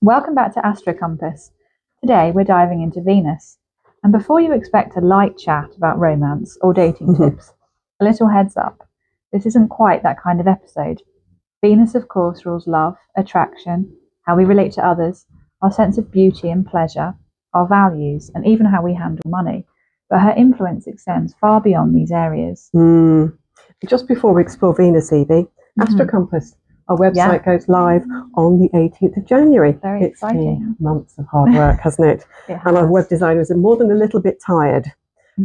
Welcome back to AstroCompass. Today we're diving into Venus. And before you expect a light chat about romance or dating tips, a little heads up. This isn't quite that kind of episode. Venus, of course, rules love, attraction, how we relate to others, our sense of beauty and pleasure, our values, and even how we handle money. But her influence extends far beyond these areas. Just before we explore Venus, Yvie, AstroCompass, our website goes live on the 18th of January. Very exciting. It's been months of hard work, hasn't it? And our web designers are more than a little bit tired.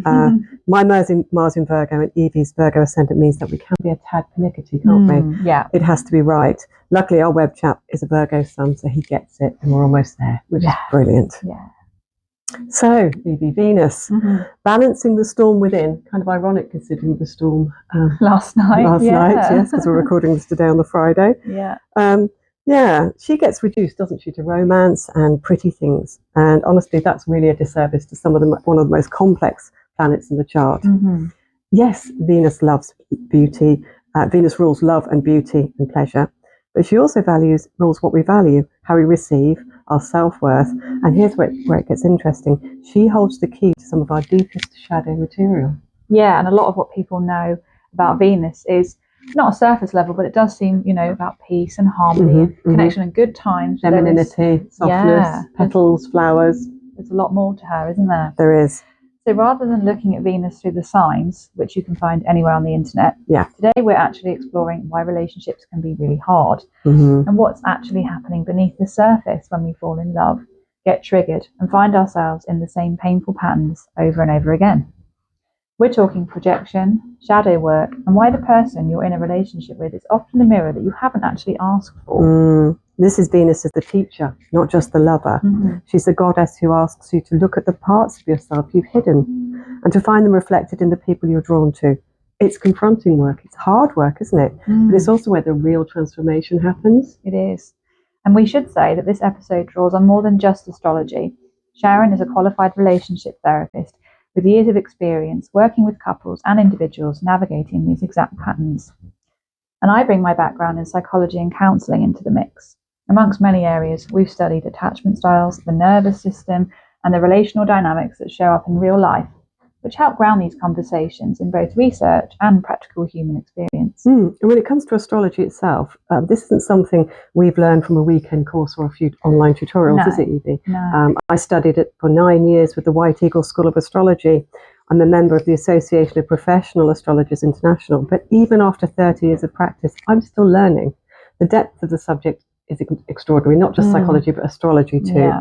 My Mars in Virgo and Yvie's Virgo ascendant means that we can be a tad pernickety, can't we? Yeah. It has to be right. Luckily, our web chap is a Virgo sun, so he gets it, and we're almost there, which is brilliant. Yeah. So, Yvie, Venus, balancing the storm within. Kind of ironic considering the storm last night. Yes, because we're recording this today on the Friday. She gets reduced, doesn't she, to romance and pretty things. And honestly, that's really a disservice to one of the most complex planets in the chart. Yes, Venus loves beauty. Venus rules love and beauty and pleasure. But she also rules what we value, how we receive, our self-worth. And here's where it gets interesting. She holds the key to some of our deepest shadow material. Yeah, and a lot of what people know about Venus is not a surface level, but it does seem, about peace and harmony, connection and good times. Femininity, softness, petals, flowers. There's a lot more to her, isn't there? There is. So rather than looking at Venus through the signs, which you can find anywhere on the internet, today we're actually exploring why relationships can be really hard and what's actually happening beneath the surface when we fall in love, get triggered and find ourselves in the same painful patterns over and over again. We're talking projection, shadow work, and why the person you're in a relationship with is often a mirror that you haven't actually asked for. This is Venus as the teacher, not just the lover. She's the goddess who asks you to look at the parts of yourself you've hidden and to find them reflected in the people you're drawn to. It's confronting work. It's hard work, isn't it? But it's also where the real transformation happens. It is. And we should say that this episode draws on more than just astrology. Sharon is a qualified relationship therapist with years of experience working with couples and individuals navigating these exact patterns. And I bring my background in psychology and counselling into the mix. Amongst many areas, we've studied attachment styles, the nervous system, and the relational dynamics that show up in real life, which help ground these conversations in both research and practical human experience. And when it comes to astrology itself, this isn't something we've learned from a weekend course or a few online tutorials, is it, Yvie? No. I studied it for 9 years with the White Eagle School of Astrology. I'm a member of the Association of Professional Astrologers International, but even after 30 years of practice, I'm still learning. The depth of the subject is extraordinary, not just psychology, but astrology too.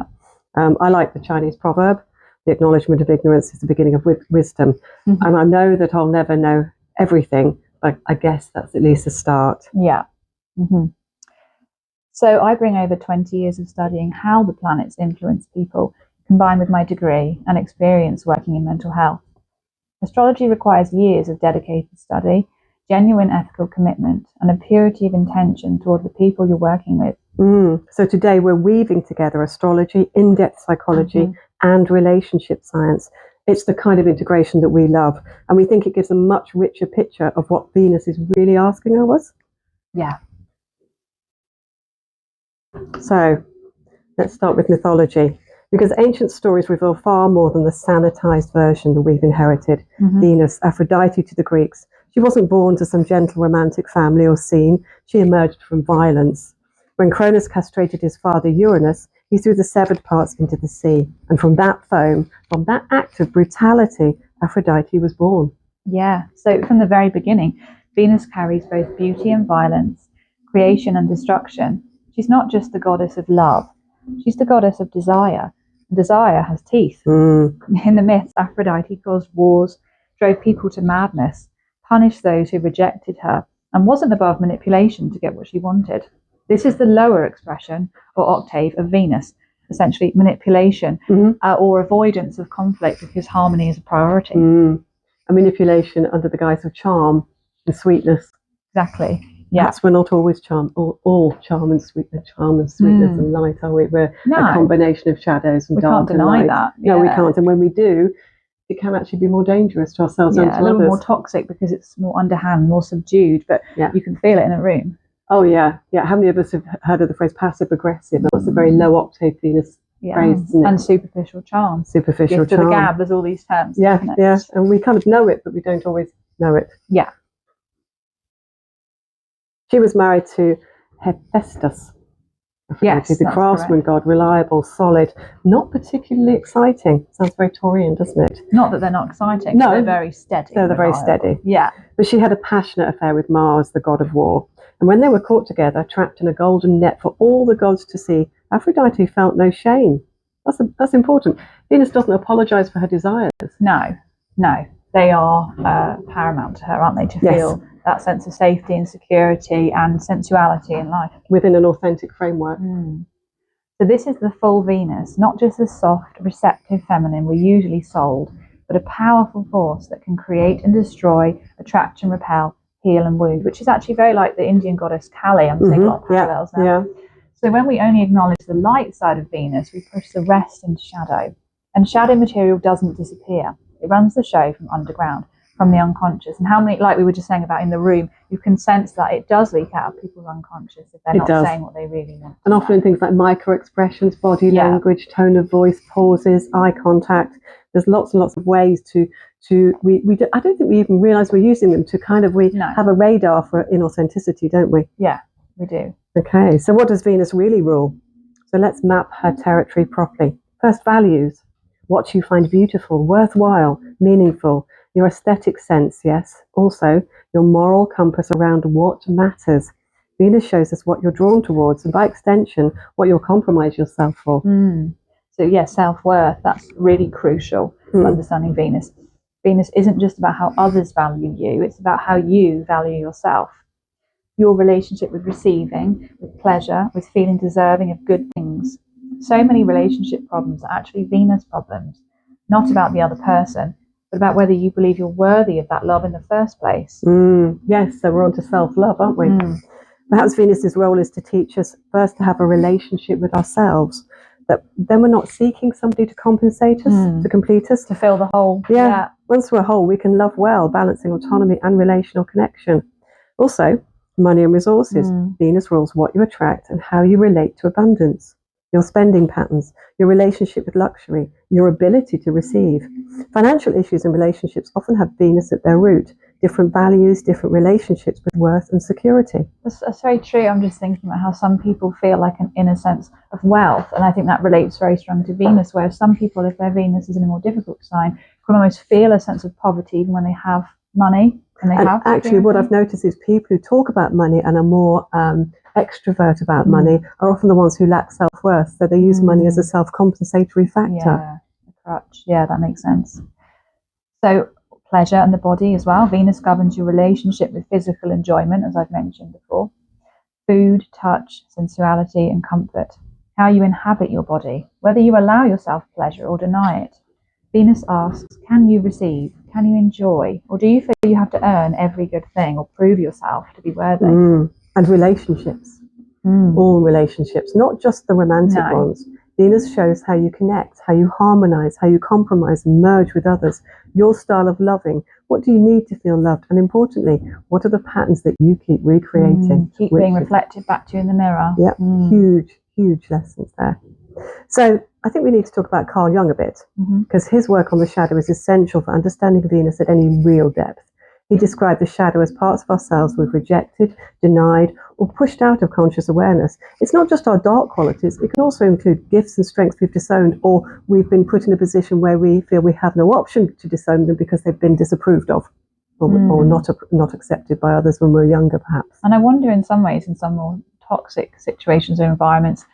I like the Chinese proverb, the acknowledgement of ignorance is the beginning of wisdom. And I know that I'll never know everything, but I guess that's at least a start. So I bring over 20 years of studying how the planets influence people, combined with my degree and experience working in mental health. Astrology requires years of dedicated study, genuine ethical commitment, and a purity of intention toward the people you're working with. So today we're weaving together astrology, in-depth psychology, and relationship science. It's the kind of integration that we love, and we think it gives a much richer picture of what Venus is really asking of us. So let's start with mythology, because ancient stories reveal far more than the sanitized version that we've inherited. Venus, Aphrodite to the Greeks. She wasn't born to some gentle romantic family or scene. She emerged from violence. When Cronus castrated his father Uranus, he threw the severed parts into the sea. And from that foam, from that act of brutality, Aphrodite was born. So from the very beginning, Venus carries both beauty and violence, creation and destruction. She's not just the goddess of love, she's the goddess of desire. Desire has teeth. In the myths, Aphrodite caused wars, drove people to madness, punished those who rejected her, and wasn't above manipulation to get what she wanted. This is the lower expression or octave of Venus, essentially manipulation or avoidance of conflict because harmony is a priority. A manipulation under the guise of charm and sweetness. Exactly. Perhaps we're not always all charm and sweetness and light, are we? We're a combination of shadows and dark and light. We can't deny that. No, we can't. And when we do, it can actually be more dangerous to ourselves and to a little others. more toxic because it's more underhand, more subdued, but you can feel it in a room. Oh yeah. How many of us have heard of the phrase passive aggressive? That's a very low octave Venus phrase, isn't it? And superficial charm. Superficial Gift charm. of the gab, there's all these terms. Yeah. And we kind of know it, but we don't always know it. Yeah. She was married to Hephaestus. Yes, the craftsman god, reliable, solid, not particularly exciting. Sounds very Taurian, doesn't it? Not that they're not exciting. No, they're very steady. They're very steady. Yeah. But she had a passionate affair with Mars, the god of war. And when they were caught together, trapped in a golden net for all the gods to see, Aphrodite felt no shame. That's important. Venus doesn't apologize for her desires. No. They are paramount to her, aren't they? To feel that sense of safety and security and sensuality in life. Within an authentic framework. So this is the full Venus, not just the soft, receptive feminine we're usually sold, but a powerful force that can create and destroy, attract and repel, heal and wound, which is actually very like the Indian goddess Kali. I'm seeing a lot of parallels now. Yeah. So when we only acknowledge the light side of Venus, we push the rest into shadow. And shadow material doesn't disappear. It runs the show from underground, from the unconscious. And how many, like we were just saying about in the room, you can sense that it does leak out of people's unconscious if they're not saying what they really want. And often in things like micro expressions, body language, tone of voice, pauses, eye contact. There's lots and lots of ways I don't think we even realise we're using them to kind of, have a radar for inauthenticity, don't we? Yeah, we do. Okay, so what does Venus really rule? So let's map her territory properly. First, values. What you find beautiful, worthwhile, meaningful. Your aesthetic sense, yes. Also, your moral compass around what matters. Venus shows us what you're drawn towards, and by extension, what you'll compromise yourself for. So self-worth, that's really crucial for understanding Venus. Venus isn't just about how others value you, it's about how you value yourself. Your relationship with receiving, with pleasure, with feeling deserving of good things. So many relationship problems are actually Venus problems, not about the other person, but about whether you believe you're worthy of that love in the first place. Yes, so we're on to self-love, aren't we? Perhaps Venus's role is to teach us first to have a relationship with ourselves, that then we're not seeking somebody to compensate us, to complete us. To fill the hole. Yeah. Once we're whole, we can love well, balancing autonomy and relational connection. Also, money and resources. Venus rules what you attract and how you relate to abundance. Your spending patterns, your relationship with luxury, your ability to receive. Financial issues and relationships often have Venus at their root. Different values, different relationships with worth and security. That's very true. I'm just thinking about how some people feel like an inner sense of wealth, and I think that relates very strongly to Venus, whereas some people, if their Venus is in a more difficult sign, can almost feel a sense of poverty even when they have money. And actually, what I've noticed is people who talk about money and are more extrovert about money are often the ones who lack self-worth. So they use money as a self-compensatory factor. Yeah, a crutch. Yeah, that makes sense. So pleasure and the body as well. Venus governs your relationship with physical enjoyment, as I've mentioned before. Food, touch, sensuality and comfort. How you inhabit your body, whether you allow yourself pleasure or deny it. Venus asks, can you receive? Can you enjoy? Or do you feel you have to earn every good thing or prove yourself to be worthy? And relationships. All relationships, not just the romantic ones. Venus shows how you connect, how you harmonize, how you compromise and merge with others. Your style of loving. What do you need to feel loved? And importantly, what are the patterns that you keep recreating? Keep being reflected back to you in the mirror. Yeah, huge lessons there. So I think we need to talk about Carl Jung a bit, because his work on the shadow is essential for understanding Venus at any real depth. He described the shadow as parts of ourselves we've rejected, denied, or pushed out of conscious awareness. It's not just our dark qualities, it can also include gifts and strengths we've disowned, or we've been put in a position where we feel we have no option to disown them because they've been disapproved of, or not accepted by others when we're younger, perhaps. And I wonder, in some ways, in some more toxic situations or environments,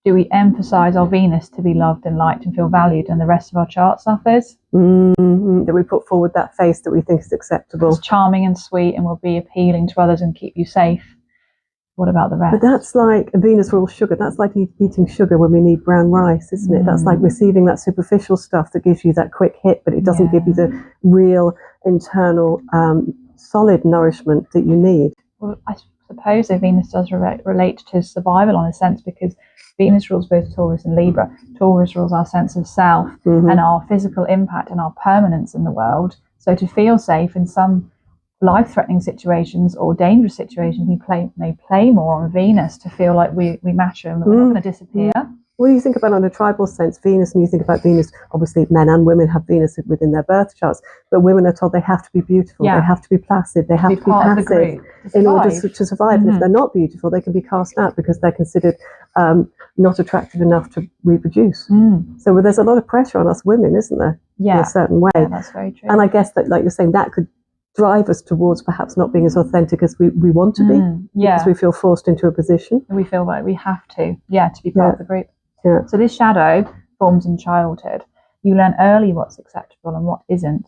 do we emphasize our Venus to be loved and liked and feel valued, and the rest of our chart suffers? That we put forward that face that we think is acceptable. It's charming and sweet and will be appealing to others and keep you safe. What about the rest? But that's like Venus rules sugar. That's like eating sugar when we need brown rice, isn't it? That's like receiving that superficial stuff that gives you that quick hit, but it doesn't give you the real internal solid nourishment that you need. Well, I suppose that Venus does relate to survival in a sense, because Venus rules both Taurus and Libra. Taurus rules our sense of self and our physical impact and our permanence in the world. So to feel safe in some life-threatening situations or dangerous situations, we may play more on Venus to feel like we matter and that we're not going to disappear. Well, you think about on a tribal sense, Venus, and you think about Venus, obviously men and women have Venus within their birth charts, but women are told they have to be beautiful, they have to be placid, they have to be passive in order to survive. And if they're not beautiful, they can be cast out because they're considered not attractive enough to reproduce. So there's a lot of pressure on us women, isn't there? In a certain way. Yeah, that's very true. And I guess that, like you're saying, that could drive us towards perhaps not being as authentic as we want to be, because we feel forced into a position. We feel like we have to be part of the group. Yeah. So this shadow forms in childhood. You learn early what's acceptable and what isn't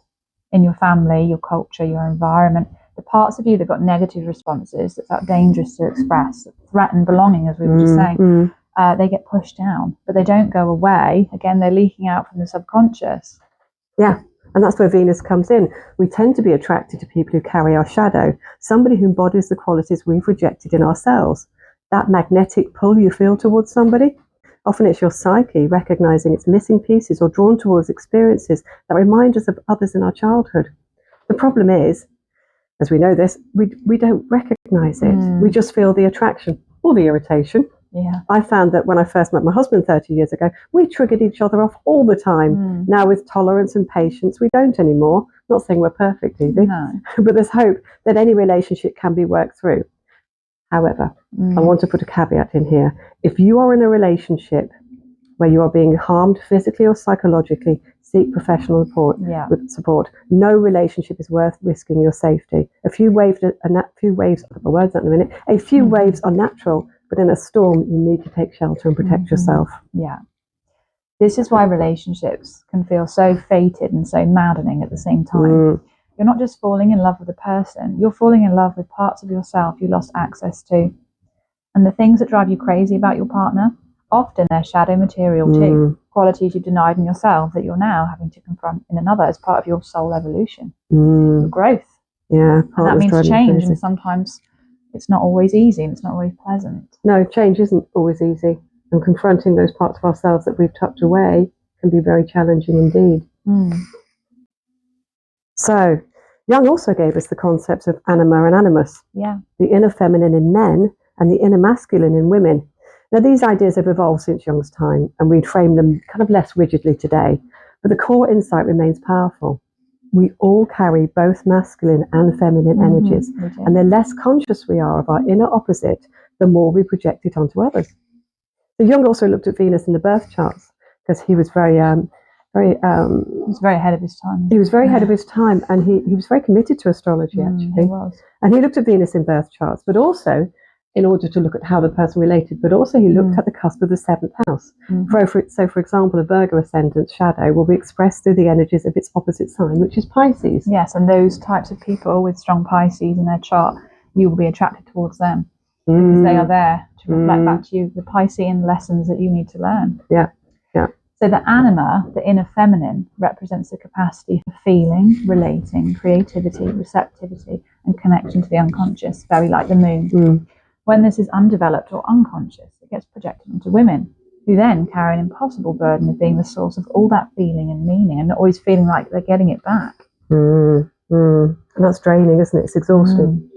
in your family, your culture, your environment. The parts of you that got negative responses, that felt dangerous to express, that threaten belonging, as we were just saying, they get pushed down, but they don't go away. Again, they're leaking out from the subconscious. Yeah. And that's where Venus comes in. We tend to be attracted to people who carry our shadow, somebody who embodies the qualities we've rejected in ourselves. That magnetic pull you feel towards somebody, often it's your psyche recognizing its missing pieces or drawn towards experiences that remind us of others in our childhood. The problem is, as we know this, we don't recognize it. We just feel the attraction or the irritation. Yeah. I found that when I first met my husband 30 years ago, we triggered each other off all the time. Now with tolerance and patience, we don't anymore. Not saying we're perfect, Yvie, but there's hope that any relationship can be worked through. However, I want to put a caveat in here. If you are in a relationship where you are being harmed physically or psychologically, seek professional support. No relationship is worth risking your safety. A few waves are natural, but in a storm, you need to take shelter and protect yourself. Yeah. This is why relationships can feel so fated and so maddening at the same time. You're not just falling in love with a person, you're falling in love with parts of yourself you lost access to. And the things that drive you crazy about your partner, often they're shadow material too. Qualities you denied in yourself that you're now having to confront in another as part of your soul evolution, your growth. Yeah. And that means change, and sometimes it's not always easy and it's not always pleasant. No, change isn't always easy. And confronting those parts of ourselves that we've tucked away can be very challenging indeed. So, Jung also gave us the concepts of anima and animus, the inner feminine in men and the inner masculine in women. Now, these ideas have evolved since Jung's time, and we frame them kind of less rigidly today, but the core insight remains powerful. We all carry both masculine and feminine energies, and the less conscious we are of our inner opposite, the more we project it onto others. So Jung also looked at Venus in the birth charts, because he was he was very ahead of his time. He was very ahead of his time, and he was very committed to astrology, actually. He was. And he looked at Venus in birth charts, but also in order to look at how the person related, but also he looked at the cusp of the seventh house. So, for example, a Virgo ascendant shadow will be expressed through the energies of its opposite sign, which is Pisces. Yes, and those types of people with strong Pisces in their chart, you will be attracted towards them because they are there to reflect back to you the Piscean lessons that you need to learn. Yeah. So the anima, the inner feminine, represents the capacity for feeling, relating, creativity, receptivity, and connection to the unconscious, very like the moon. When this is undeveloped or unconscious, it gets projected onto women, who then carry an impossible burden of being the source of all that feeling and meaning and always feeling like they're getting it back. And that's draining, isn't it? It's exhausting.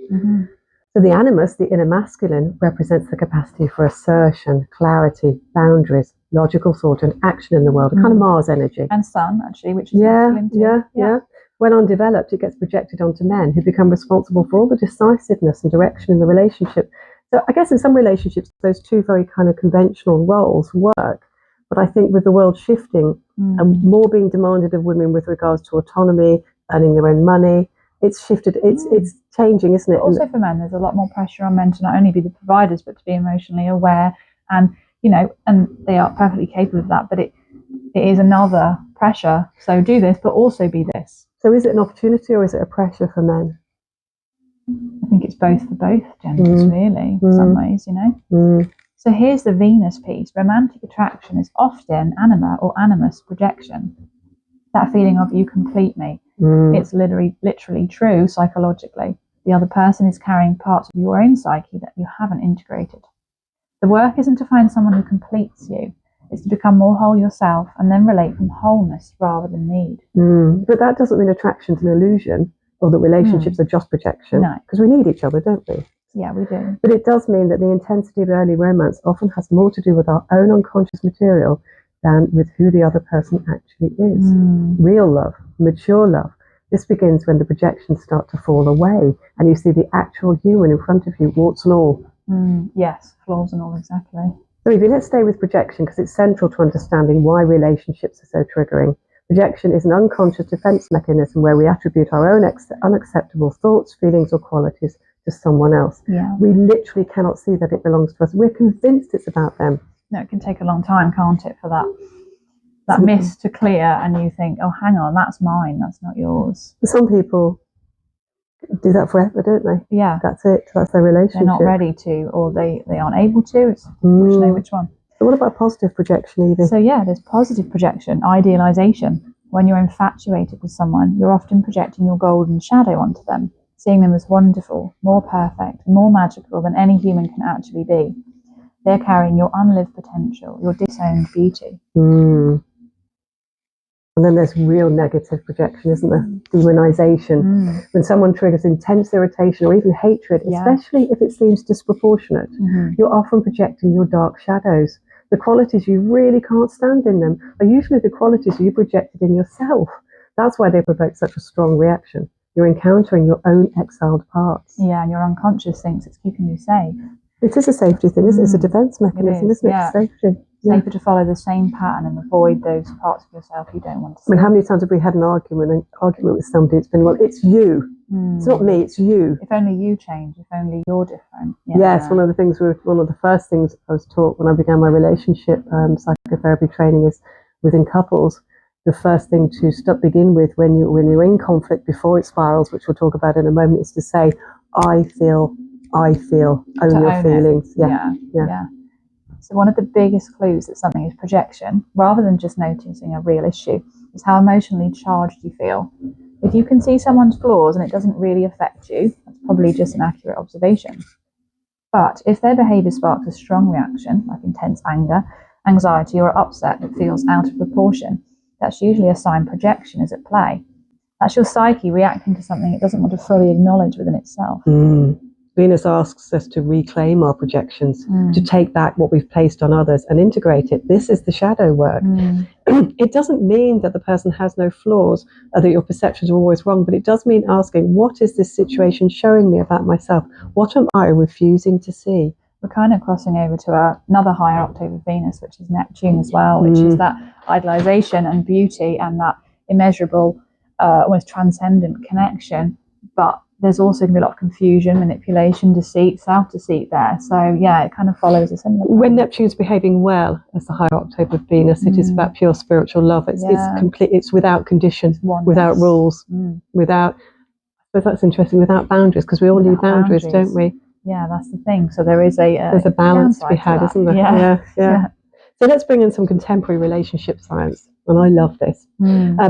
So the animus, the inner masculine, represents the capacity for assertion, clarity, boundaries, logical thought and action in the world, a kind of Mars energy. And Sun, actually, which is masculine too. Yeah. When undeveloped, it gets projected onto men who become responsible for all the decisiveness and direction in the relationship. So I guess in some relationships, those two very kind of conventional roles work. But I think with the world shifting and more being demanded of women with regards to autonomy, earning their own money, it's shifted. It's changing, isn't it? But also for men, there's a lot more pressure on men to not only be the providers, but to be emotionally aware. And, and they are perfectly capable of that. But it is another pressure. So do this, but also be this. So is it an opportunity or is it a pressure for men? I think it's both for both genders, really, in some ways, So here's the Venus piece. Romantic attraction is often anima or animus projection. That feeling of you complete me. It's literally true psychologically. The other person is carrying parts of your own psyche that you haven't integrated. The work isn't to find someone who completes you. It's to become more whole yourself and then relate from wholeness rather than need. But that doesn't mean attraction's an illusion. or that relationships are just projection, because we need each other, don't we? Yeah, we do. But it does mean that the intensity of early romance often has more to do with our own unconscious material than with who the other person actually is. Real love, mature love, this begins when the projections start to fall away and you see the actual human in front of you, warts and all. Yes, flaws and all, exactly. So Yvie, let's stay with projection because it's central to understanding why relationships are so triggering. Projection is an unconscious defense mechanism where we attribute our own unacceptable thoughts, feelings or qualities to someone else. Yeah. We literally cannot see that it belongs to us. We're convinced it's about them. No, it can take a long time, can't it, for that mist to clear, and you think, oh, hang on, that's mine, that's not yours. Some people do that forever, don't they? Yeah. That's it. That's their relationship. They're not ready to, or they aren't able to. It's difficult to know which one. So what about positive projection, Yvie? So yeah, there's positive projection, idealization. When you're infatuated with someone, you're often projecting your golden shadow onto them, seeing them as wonderful, more perfect, more magical than any human can actually be. They're carrying your unlived potential, your disowned beauty. And then there's real negative projection, isn't there? Demonization. When someone triggers intense irritation or even hatred, especially if it seems disproportionate, you're often projecting your dark shadows. The qualities you really can't stand in them are usually the qualities you projected in yourself. That's why they provoke such a strong reaction. You're encountering your own exiled parts. Yeah, and your unconscious thinks it's keeping you safe. It is a safety thing, isn't it? It's a defense mechanism, isn't it? Yeah. Safety. Safer to follow the same pattern and avoid those parts of yourself you don't want to see. I mean, how many times have we had an argument with somebody? It's been, well, it's you. It's not me, it's you. If only you change, if only you're different. Yeah. Yes, one of the first things I was taught when I began my relationship psychotherapy training is within couples. The first thing to begin with when you're in conflict before it spirals, which we'll talk about in a moment, is to say, I feel, own your feelings. Yeah. So one of the biggest clues that something is projection, rather than just noticing a real issue, is how emotionally charged you feel. If you can see someone's flaws and it doesn't really affect you, that's probably just an accurate observation. But if their behaviour sparks a strong reaction, like intense anger, anxiety or upset that feels out of proportion, that's usually a sign projection is at play. That's your psyche reacting to something it doesn't want to fully acknowledge within itself. Venus asks us to reclaim our projections, to take back what we've placed on others and integrate it. This is the shadow work. It doesn't mean that the person has no flaws or that your perceptions are always wrong, but it does mean asking, what is this situation showing me about myself? What am I refusing to see? We're kind of crossing over to another higher octave of Venus, which is Neptune as well, which is that idealization and beauty and that immeasurable, almost transcendent connection. But there's also going to be a lot of confusion, manipulation, deceit, self-deceit there. So, yeah, it kind of follows a similar pattern. When Neptune's behaving well as the higher octave of Venus, it is about pure spiritual love. It's complete. It's without condition, without rules, without. But that's interesting. Without boundaries, because we all need boundaries, don't we? Yeah, that's the thing. So there is there's a balance to be had, isn't there? Yeah. So let's bring in some contemporary relationship science. And I love this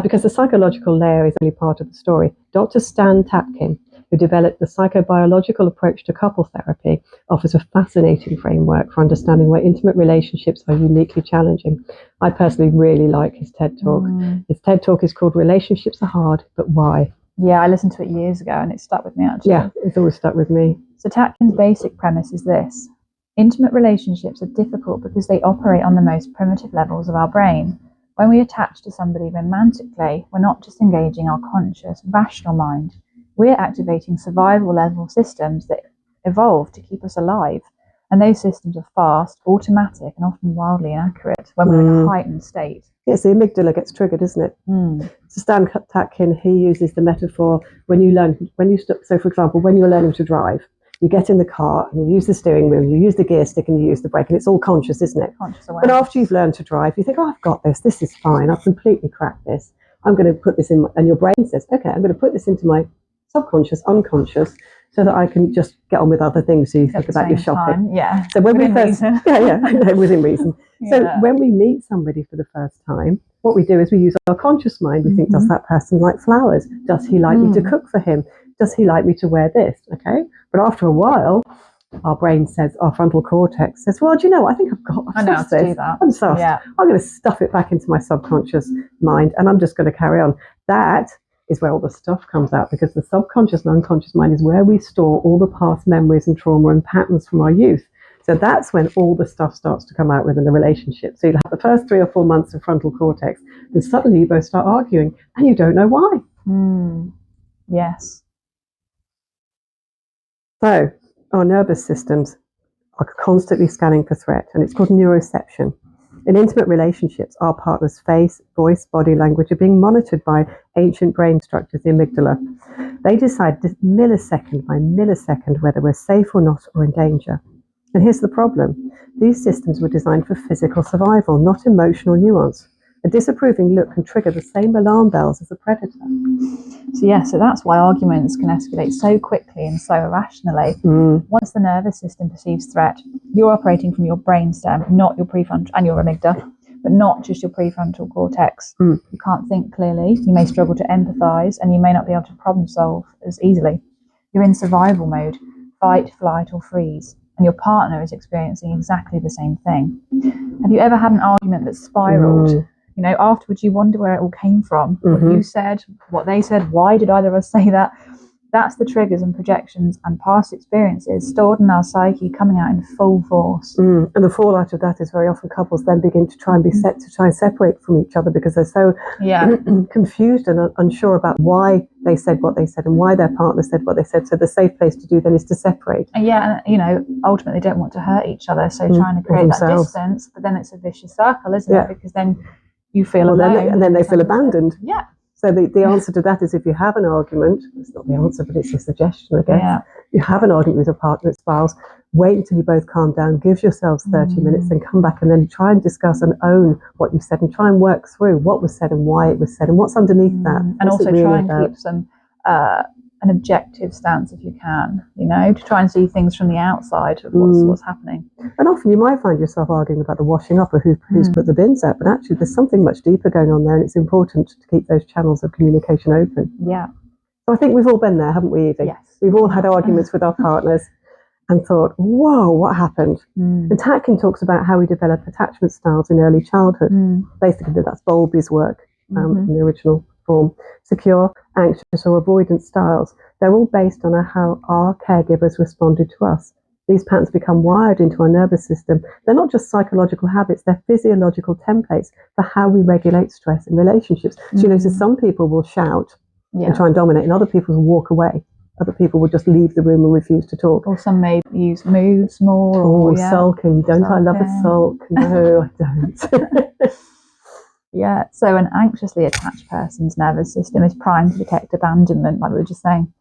because the psychological layer is only part of the story. Dr. Stan Tatkin, who developed the psychobiological approach to couple therapy, offers a fascinating framework for understanding why intimate relationships are uniquely challenging. I personally really like his TED Talk. His TED Talk is called Relationships Are Hard, But Why? Yeah, I listened to it years ago and it stuck with me, actually. Yeah, it's always stuck with me. So Tatkin's basic premise is this. Intimate relationships are difficult because they operate on the most primitive levels of our brain. When we attach to somebody romantically, we're not just engaging our conscious, rational mind. We're activating survival level systems that evolve to keep us alive. And those systems are fast, automatic, and often wildly inaccurate when we're in a heightened state. Yes, the amygdala gets triggered, isn't it? So Stan Tatkin, he uses the metaphor so for example, when you're learning to drive, you get in the car and you use the steering wheel, you use the gear stick and you use the brake, and it's all conscious, isn't it? Conscious awareness. But after you've learned to drive, you think, oh, I've got this. This is fine. I've completely cracked this. I'm going to put this in, and your brain says, okay, I'm going to put this into my subconscious, unconscious, so that I can just get on with other things. So you think about your shopping. So when within reason. Within reason. So when we meet somebody for the first time, what we do is we use our conscious mind. We think, does that person like flowers? Does he like me to cook for him? Does he like me to wear this? Okay. But after a while, our brain says, our frontal cortex says, well, do you know, I think I know how to do that. I'm soft. I'm going to stuff it back into my subconscious mind and I'm just going to carry on. That is where all the stuff comes out, because the subconscious and unconscious mind is where we store all the past memories and trauma and patterns from our youth. So that's when all the stuff starts to come out within the relationship. So you'll have the first 3 or 4 months of frontal cortex, then suddenly you both start arguing and you don't know why. Yes. So our nervous systems are constantly scanning for threat, and it's called neuroception. In intimate relationships, our partner's face, voice, body language are being monitored by ancient brain structures, the amygdala. They decide millisecond by millisecond whether we're safe or not, or in danger. And here's the problem. These systems were designed for physical survival, not emotional nuance. A disapproving look can trigger the same alarm bells as a predator. So that's why arguments can escalate so quickly and so irrationally. Once the nervous system perceives threat, you're operating from your brainstem, not your prefrontal, and your amygdala, but not just your prefrontal cortex. You can't think clearly, you may struggle to empathise, and you may not be able to problem solve as easily. You're in survival mode, fight, flight, or freeze, and your partner is experiencing exactly the same thing. Have you ever had an argument that spiralled? You know, afterwards you wonder where it all came from, what you said, what they said, why did either of us say that? That's the triggers and projections and past experiences stored in our psyche coming out in full force. And the fallout of that is very often couples then begin to try and try and separate from each other, because they're so confused and unsure about why they said what they said and why their partner said what they said. So the safe place to do then is to separate. And you know, ultimately don't want to hurt each other, so trying to create that distance, but then it's a vicious circle, isn't it? Because then you feel alone. And then they feel abandoned. Yeah. So the answer to that is, if you have an argument, it's not the answer, but it's a suggestion, I guess. Yeah. You have an argument with a partner, spouse, wait until you both calm down, give yourselves 30 minutes, then come back and then try and discuss and own what you said, and try and work through what was said and why it was said and what's underneath that. And also try and keep some an objective stance if you can, you know, to try and see things from the outside of what's happening. And often you might find yourself arguing about the washing up or who's put the bins out, but actually there's something much deeper going on there, and it's important to keep those channels of communication open. Yeah. So I think we've all been there, haven't we, Yvie? Yes. We've all had arguments with our partners and thought, whoa, what happened? And Tatkin talks about how we develop attachment styles in early childhood. Basically, that's Bowlby's work in the original form. Secure, anxious, or avoidant styles. They're all based on how our caregivers responded to us. These patterns become wired into our nervous system. They're not just psychological habits, they're physiological templates for how we regulate stress in relationships. So you notice some people will shout and try and dominate, and other people will walk away. Other people will just leave the room and refuse to talk. Or some may use moods more. Or sulking. Don't I love a sulk? No, I don't. Yeah, so an anxiously attached person's nervous system is primed to detect abandonment, like we were just saying.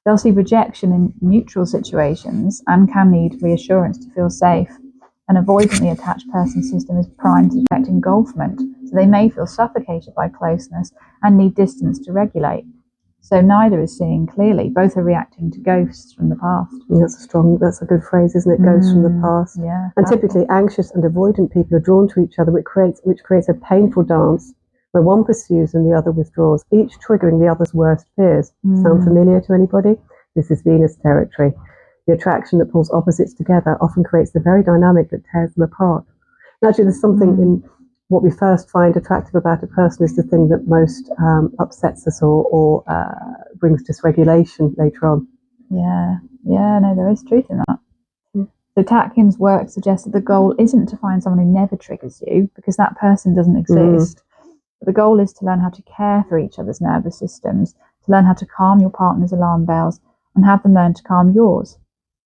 They'll see rejection in neutral situations and can need reassurance to feel safe. An avoidantly attached person's system is primed to detect engulfment, so they may feel suffocated by closeness and need distance to regulate. So neither is seeing clearly. Both are reacting to ghosts from the past. That's a good phrase, isn't it? Ghosts from the past. Yeah. And typically anxious and avoidant people are drawn to each other, which creates a painful dance where one pursues and the other withdraws, each triggering the other's worst fears. Sound familiar to anybody? This is Venus territory. The attraction that pulls opposites together often creates the very dynamic that tears them apart. And actually, there's something in what we first find attractive about a person is the thing that most upsets us or brings dysregulation later on. Yeah, no, there is truth in that. So Tatkin's work suggests that the goal isn't to find someone who never triggers you, because that person doesn't exist. But the goal is to learn how to care for each other's nervous systems, to learn how to calm your partner's alarm bells, and have them learn to calm yours.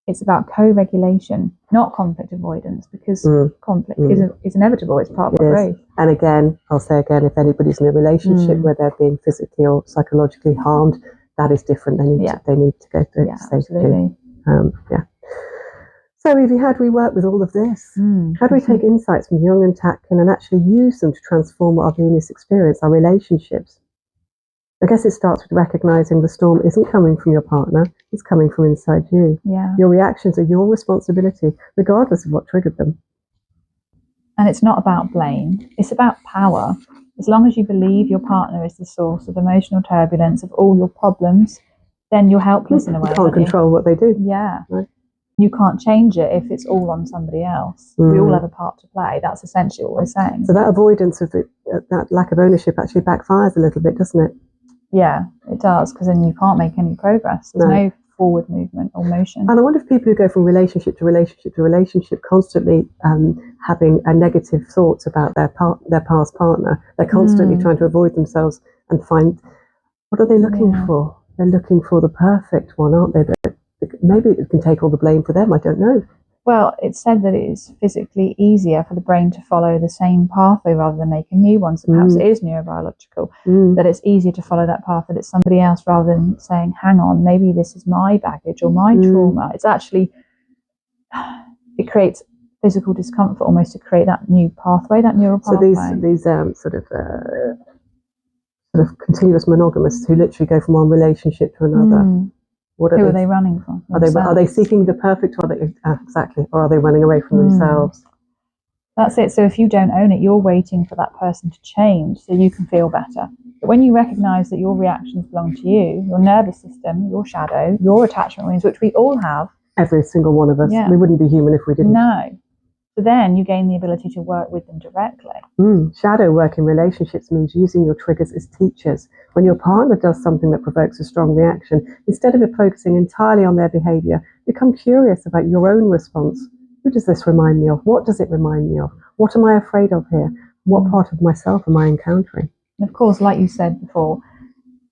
It's about co-regulation, not conflict avoidance, because conflict is inevitable. It's part of our growth. And again, I'll say again, if anybody's in a relationship where they're being physically or psychologically harmed, that is different. They need to go through it. Absolutely. So, Yvie, how do we work with all of this? How do we take insights from Jung and Tatkin and actually use them to transform our Venus experience, our relationships? I guess it starts with recognizing the storm isn't coming from your partner, it's coming from inside you. Yeah. Your reactions are your responsibility, regardless of what triggered them. And it's not about blame, it's about power. As long as you believe your partner is the source of emotional turbulence of all your problems, then you're helpless in a way. You can't control what they do. Yeah. Right. You can't change it if it's all on somebody else. We all have a part to play. That's essentially what we're saying. So that avoidance of that lack of ownership actually backfires a little bit, doesn't it? Yeah, it does, because then you can't make any progress. There's no forward movement or motion. And I wonder if people who go from relationship to relationship to relationship, constantly having a negative thoughts about their past partner, they're constantly trying to avoid themselves and find, what are they looking for? They're looking for the perfect one, aren't they? Maybe it can take all the blame for them. I don't know. Well, it's said that it is physically easier for the brain to follow the same pathway rather than making new ones. So perhaps it is neurobiological, that it's easier to follow that path, that it's somebody else, rather than saying, hang on, maybe this is my baggage or my trauma. It's actually, it creates physical discomfort almost to create that new pathway, that neural pathway. So these sort of continuous monogamists who literally go from one relationship to another. Who are they running from? Are they seeking the perfect, or exactly, or are they running away from themselves? That's it. So if you don't own it, you're waiting for that person to change so you can feel better. But when you recognise that your reactions belong to you, your nervous system, your shadow, your attachment wounds, which we all have. Every single one of us. Yeah. We wouldn't be human if we didn't. No. So then you gain the ability to work with them directly. Shadow work in relationships means using your triggers as teachers. When your partner does something that provokes a strong reaction, instead of focusing entirely on their behaviour, become curious about your own response. Who does this remind me of? What does it remind me of? What am I afraid of here? What part of myself am I encountering? And of course, like you said before,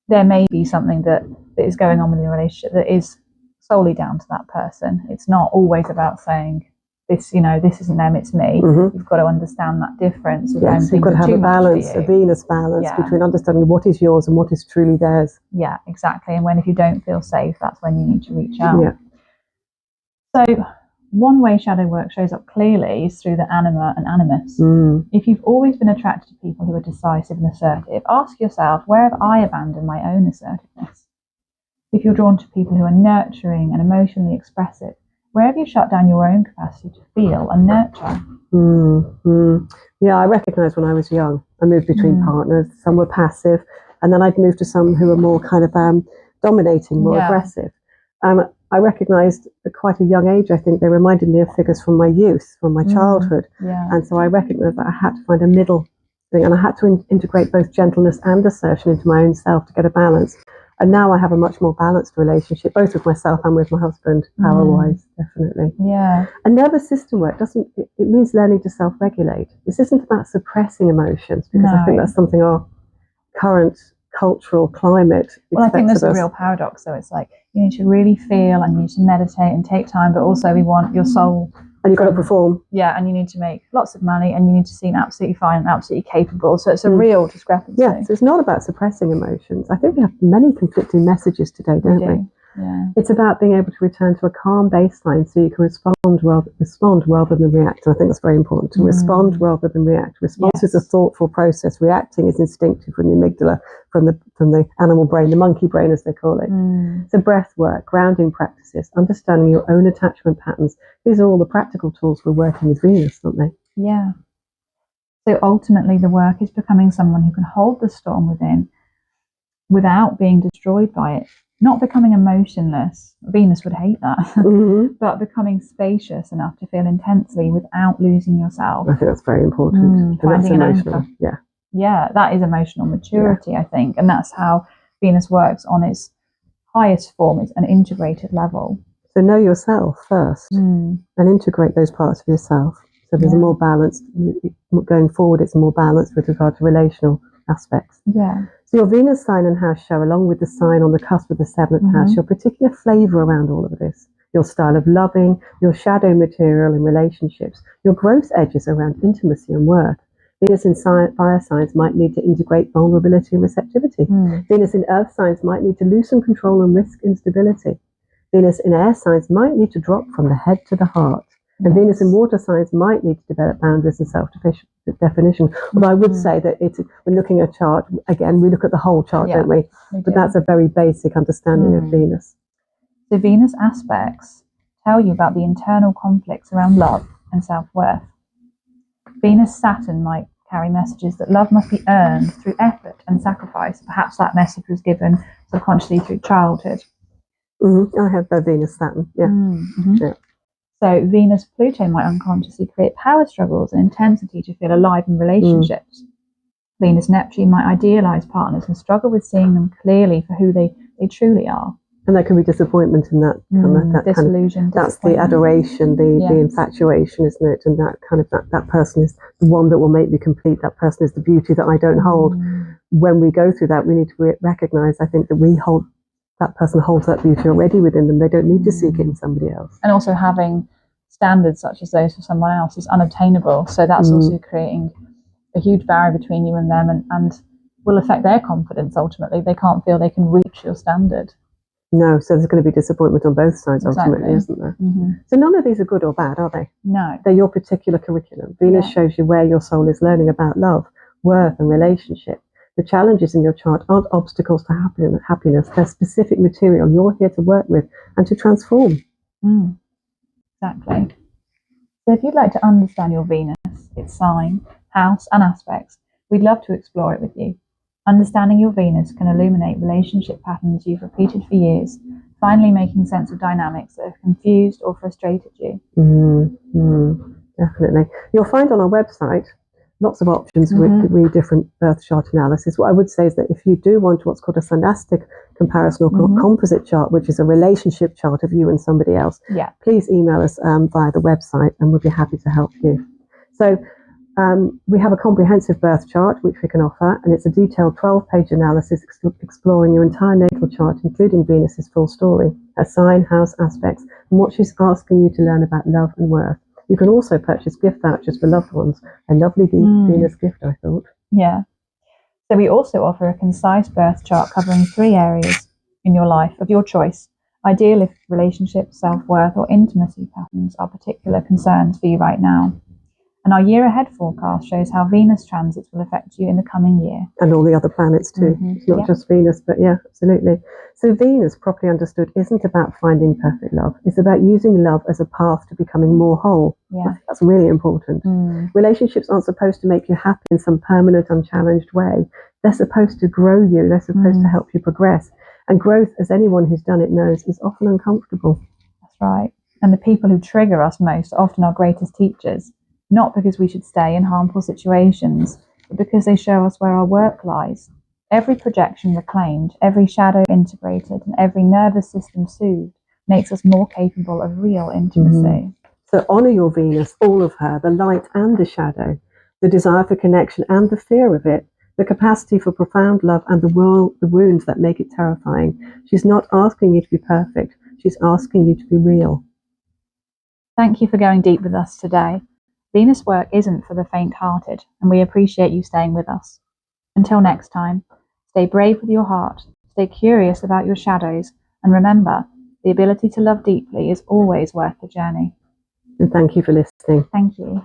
there may be something that is going on within a relationship that is solely down to that person. It's not always about saying, this isn't them, it's me. You've got to understand that difference. Yes, you've got to have a balance, a Venus balance between understanding what is yours and what is truly theirs. Yeah, exactly. And if you don't feel safe, that's when you need to reach out. Yeah. So one way shadow work shows up clearly is through the anima and animus. If you've always been attracted to people who are decisive and assertive, ask yourself, where have I abandoned my own assertiveness? If you're drawn to people who are nurturing and emotionally expressive, where have you shut down your own capacity to feel and nurture? Yeah, I recognised when I was young, I moved between partners. Some were passive, and then I'd moved to some who were more kind of dominating, more aggressive. I recognised at quite a young age, I think, they reminded me of figures from my youth, from my childhood. And so I recognised that I had to find a middle thing, and I had to integrate both gentleness and assertion into my own self to get a balance. And now I have a much more balanced relationship, both with myself and with my husband, power-wise, definitely. Yeah. And nervous system work it means learning to self-regulate. This isn't about suppressing emotions, because I think that's something our current cultural climate expects. Well, I think there's a real paradox. So it's like, you need to really feel and you need to meditate and take time, but also we want your soul. And you've got to perform. Yeah, and you need to make lots of money and you need to seem absolutely fine and absolutely capable. So it's a real discrepancy. Yeah, so it's not about suppressing emotions. I think we have many conflicting messages today, don't we? Yeah. It's about being able to return to a calm baseline so you can respond rather than react. And I think that's very important, to respond rather than react. Response is a thoughtful process. Reacting is instinctive from the amygdala, from the animal brain, the monkey brain as they call it. So breath work, grounding practices, understanding your own attachment patterns. These are all the practical tools for working with Venus, aren't they? Yeah. So ultimately the work is becoming someone who can hold the storm within without being destroyed by it. Not becoming emotionless, Venus would hate that, but becoming spacious enough to feel intensely without losing yourself. I think that's very important. And that's emotional. Yeah, that is emotional maturity, I think. And that's how Venus works on its highest form, it's an integrated level. So know yourself first and integrate those parts of yourself. So there's a more balanced, going forward, it's more balanced with regard to relational aspects. Yeah. So your Venus sign and house show, along with the sign on the cusp of the 7th house, your particular flavour around all of this, your style of loving, your shadow material in relationships, your growth edges around intimacy and work. Venus in fire signs might need to integrate vulnerability and receptivity. Venus in earth signs might need to loosen control and risk instability. Venus in air signs might need to drop from the head to the heart. And Venus in water signs might need to develop boundaries and self-definition. Although I would say that when looking at a chart, again, we look at the whole chart, don't we? But that's a very basic understanding of Venus. The Venus aspects tell you about the internal conflicts around love and self-worth. Venus-Saturn might carry messages that love must be earned through effort and sacrifice. Perhaps that message was given subconsciously through childhood. I have Venus-Saturn, yeah. So Venus-Pluto might unconsciously create power struggles and intensity to feel alive in relationships. Venus-Neptune might idealise partners and struggle with seeing them clearly for who they truly are. And there can be disappointment in that. Disillusion, that's the adoration, the infatuation, isn't it? And that person is the one that will make me complete. That person is the beauty that I don't hold. When we go through that, we need to recognise, I think, that that person holds that beauty already within them. They don't need to seek it in somebody else. And also having standards such as those for someone else is unobtainable. So that's also creating a huge barrier between you and them, and will affect their confidence ultimately. They can't feel they can reach your standard. No, so there's going to be disappointment on both sides ultimately, isn't there? So none of these are good or bad, are they? No. They're your particular curriculum. Venus shows you where your soul is learning about love, worth and relationship. The challenges in your chart aren't obstacles to happiness. They're specific material you're here to work with and to transform. Exactly. So if you'd like to understand your Venus, its sign, house and aspects, we'd love to explore it with you. Understanding your Venus can illuminate relationship patterns you've repeated for years, finally making sense of dynamics that have confused or frustrated you. Definitely. You'll find on our website lots of options with different birth chart analysis. What I would say is that if you do want what's called a synastic comparison or composite chart, which is a relationship chart of you and somebody else, please email us via the website and we'll be happy to help you. So we have a comprehensive birth chart which we can offer, and it's a detailed 12-page analysis exploring your entire natal chart, including Venus's full story, her sign, house, aspects, and what she's asking you to learn about love and worth. You can also purchase gift vouchers for loved ones. A lovely Venus gift, I thought. Yeah. So we also offer a concise birth chart covering 3 areas in your life of your choice, ideal if relationships, self-worth or intimacy patterns are particular concerns for you right now. And our year ahead forecast shows how Venus transits will affect you in the coming year. And all the other planets too. It's not just Venus, but absolutely. So Venus, properly understood, isn't about finding perfect love. It's about using love as a path to becoming more whole. That's really important. Relationships aren't supposed to make you happy in some permanent, unchallenged way. They're supposed to grow you. They're supposed to help you progress. And growth, as anyone who's done it knows, is often uncomfortable. That's right. And the people who trigger us most are often our greatest teachers. Not because we should stay in harmful situations, but because they show us where our work lies. Every projection reclaimed, every shadow integrated, and every nervous system soothed makes us more capable of real intimacy. So honour your Venus, all of her, the light and the shadow, the desire for connection and the fear of it, the capacity for profound love and the wounds that make it terrifying. She's not asking you to be perfect. She's asking you to be real. Thank you for going deep with us today. Venus work isn't for the faint-hearted, and we appreciate you staying with us. Until next time, stay brave with your heart, stay curious about your shadows, and remember, the ability to love deeply is always worth the journey. And thank you for listening. Thank you.